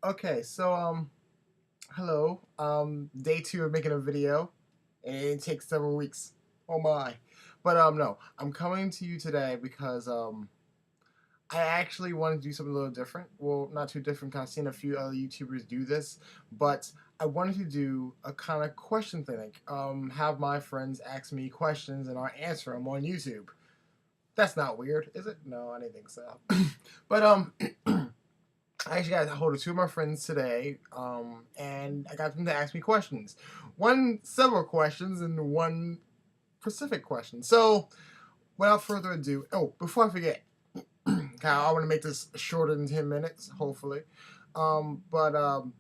Okay, so hello. Day two of making a video, and it takes several weeks. Oh my! But no, I'm coming to you today because I actually want to do something a little different. Well, not too different. Cause I've seen a few other YouTubers do this, but I wanted to do a kind of question thing, like have my friends ask me questions and I'll answer them on YouTube. That's not weird, is it? No, I didn't think so. But I actually got a hold of two of my friends today, and I got them to ask me questions. One several questions and one specific question. So, without further ado, oh, before I forget, I want to make this shorter than 10 minutes, hopefully. But um,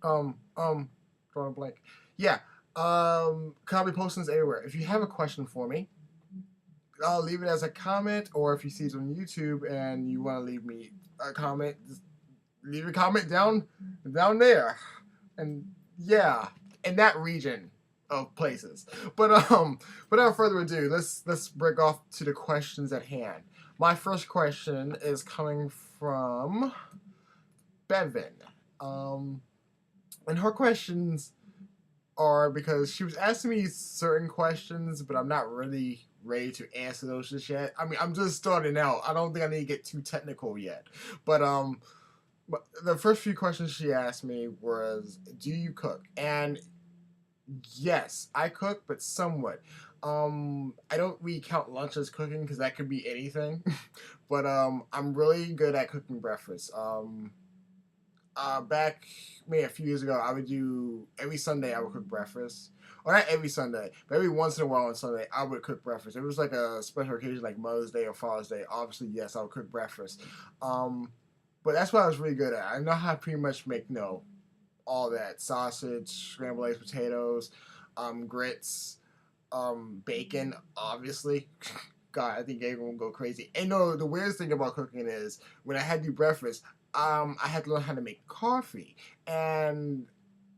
um, drawing a blank. Yeah. I'll be posting this everywhere. If you have a question for me, I'll leave it as a comment, or if you see it on YouTube and you want to leave me a comment, just leave a comment down there, and yeah, in that region of places. But without further ado, let's break off to the questions at hand. My first question is coming from Bevan, um, and her questions are because she was asking me certain questions, but I'm not really ready to answer those just yet. I mean, I'm just starting out. I don't think I need to get too technical yet. But the first few questions she asked me was, "Do you cook?" And yes, I cook, but somewhat. I don't really count lunch as cooking because that could be anything. But I'm really good at cooking breakfast. Back maybe a few years ago, I would do every Sunday. I would cook breakfast, or not every Sunday, but every once in a while on Sunday, I would cook breakfast. It was like a special occasion, like Mother's Day or Father's Day. Obviously, yes, I would cook breakfast. Um, but that's what I was really good at. I know how to pretty much make all that sausage, scrambled eggs, potatoes, grits, bacon. Obviously, God, I think everyone will go crazy. And no, the weirdest thing about cooking is when I had to do breakfast, I had to learn how to make coffee, and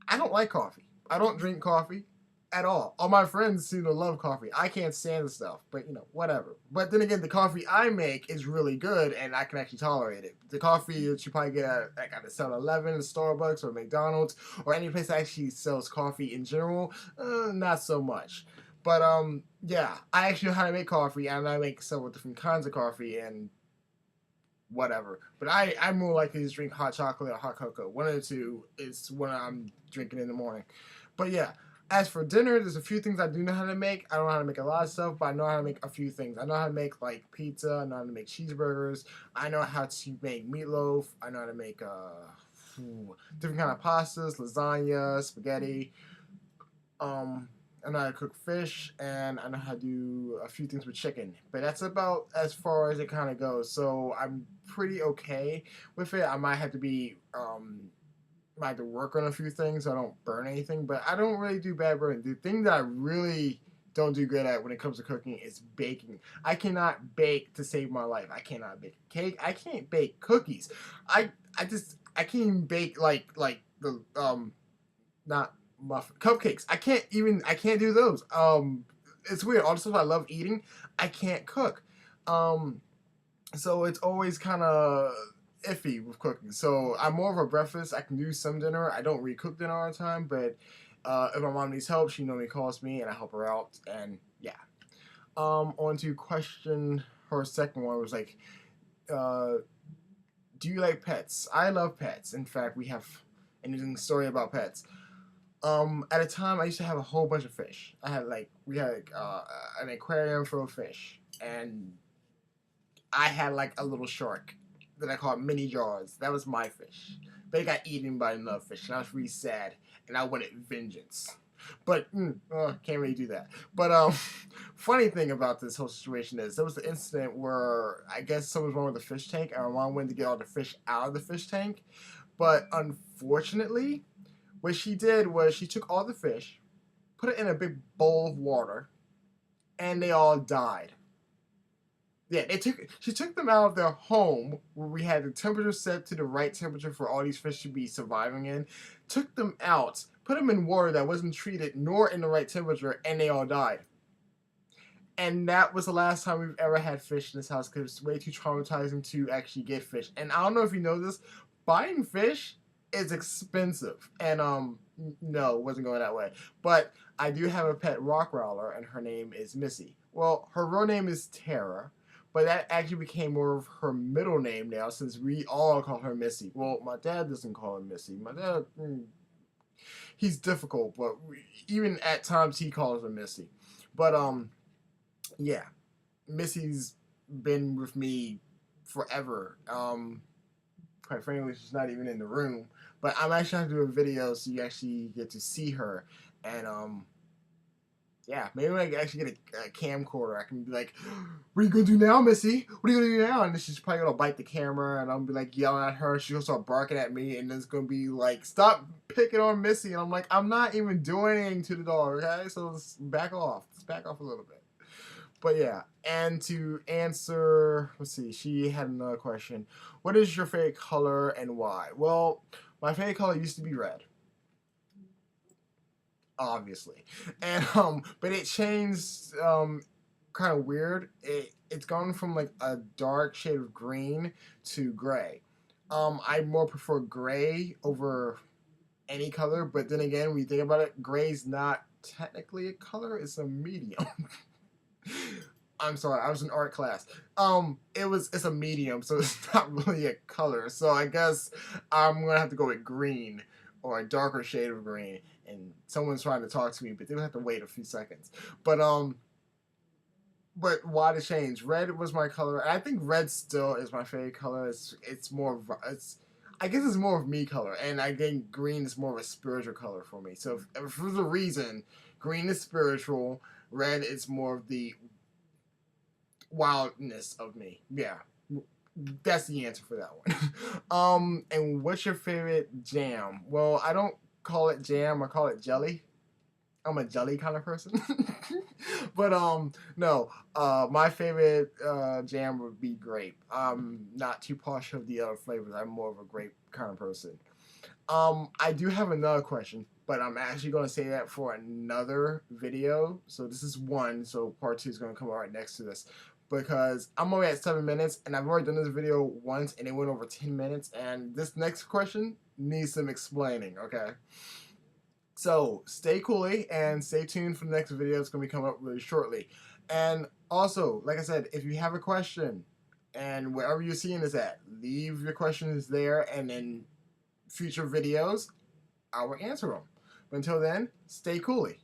I don't like coffee. I don't drink coffee at all my friends seem to love coffee. I can't stand the stuff, but whatever. But then again, the coffee I make is really good, and I can actually tolerate it. The coffee that you probably get at a 7-Eleven, Starbucks, or McDonald's, or any place that actually sells coffee in general, not so much. But yeah, I actually know how to make coffee, and I make several different kinds of coffee, and whatever. But I'm more likely to drink hot chocolate or hot cocoa. One of the two is what I'm drinking in the morning. But yeah, as for dinner, there's a few things I do know how to make. I don't know how to make a lot of stuff, but I know how to make a few things. I know how to make like pizza. I know how to make cheeseburgers. I know how to make meatloaf. I know how to make different kind of pastas, lasagna, spaghetti. Um, I know how to cook fish, and I know how to do a few things with chicken. But that's about as far as it kind of goes. So I'm pretty okay with it. I might have to might have to work on a few things so I don't burn anything, but I don't really do bad burning. The thing that I really don't do good at when it comes to cooking is baking. I cannot bake to save my life. I cannot bake cake. I can't bake cookies. I can't even bake like the not muffin cupcakes. I can't do those. It's weird. All the stuff I love eating, I can't cook. Um, so it's always kind of iffy with cooking. So I'm more of a breakfast. I can do some dinner. I don't really cook dinner all the time, but if my mom needs help, she normally calls me and I help her out. And yeah. On to question her second one was like, uh, do you like pets? I love pets. In fact, we have an interesting story about pets. At a time, I used to have a whole bunch of fish. We had an aquarium full of fish, and I had like a little shark that I called Mini Jaws. That was my fish. But it got eaten by another fish, and I was really sad, and I wanted vengeance. But can't really do that. But funny thing about this whole situation is there was an incident where I guess something was wrong with the fish tank, and my mom went to get all the fish out of the fish tank. But unfortunately, what she did was she took all the fish, put it in a big bowl of water, and they all died. Yeah, she took them out of their home where we had the temperature set to the right temperature for all these fish to be surviving in. Took them out, put them in water that wasn't treated nor in the right temperature, and they all died. And that was the last time we've ever had fish in this house because it's way too traumatizing to actually get fish. And I don't know if you know this, buying fish is expensive, and no, it wasn't going that way. But I do have a pet rock growler, and her name is Missy. Well, her real name is Tara, but that actually became more of her middle name now, since we all call her Missy. Well, my dad doesn't call her Missy. My dad, he's difficult, but even at times he calls her Missy. But yeah, Missy's been with me forever. Quite frankly, she's not even in the room. But I'm actually going to do a video so you actually get to see her. And yeah, maybe I can actually get a camcorder. I can be like, "What are you gonna do now, Missy? What are you gonna do now?" And then she's probably gonna bite the camera, and I'm gonna be like yelling at her. She's gonna start barking at me, and then it's gonna be like, "Stop picking on Missy!" And I'm like, "I'm not even doing anything to the dog, okay? So let's back off. Let's back off a little bit." But yeah, and to answer, let's see, she had another question. What is your favorite color and why? Well, my favorite color used to be red, obviously, and but it changed kind of weird. It's gone from like a dark shade of green to gray. I more prefer gray over any color, but then again, when you think about it, gray's not technically a color; it's a medium. I'm sorry, I was in art class. It's a medium, so it's not really a color. So I guess I'm gonna have to go with green or a darker shade of green. And someone's trying to talk to me, but they'll have to wait a few seconds. But why the change? Red was my color, and I think red still is my favorite color. It's more I guess it's more of me color, and I think green is more of a spiritual color for me. So if for the reason, green is spiritual, red is more of the wildness of me. Yeah, that's the answer for that one. And what's your favorite jam? Well, I don't call it jam. I call it jelly. I'm a jelly kind of person. But no. My favorite jam would be grape. I'm not too partial of the other flavors. I'm more of a grape kind of person. I do have another question, but I'm actually going to say that for another video. So this is one, so part two is going to come right next to this. Because I'm only at 7 minutes, and I've already done this video once, and it went over 10 minutes, and this next question needs some explaining, okay? So, stay coolly, and stay tuned for the next video. It's going to be coming up really shortly. And also, like I said, if you have a question, and wherever you're seeing this at, leave your questions there, and in future videos, I will answer them. But until then, stay coolly.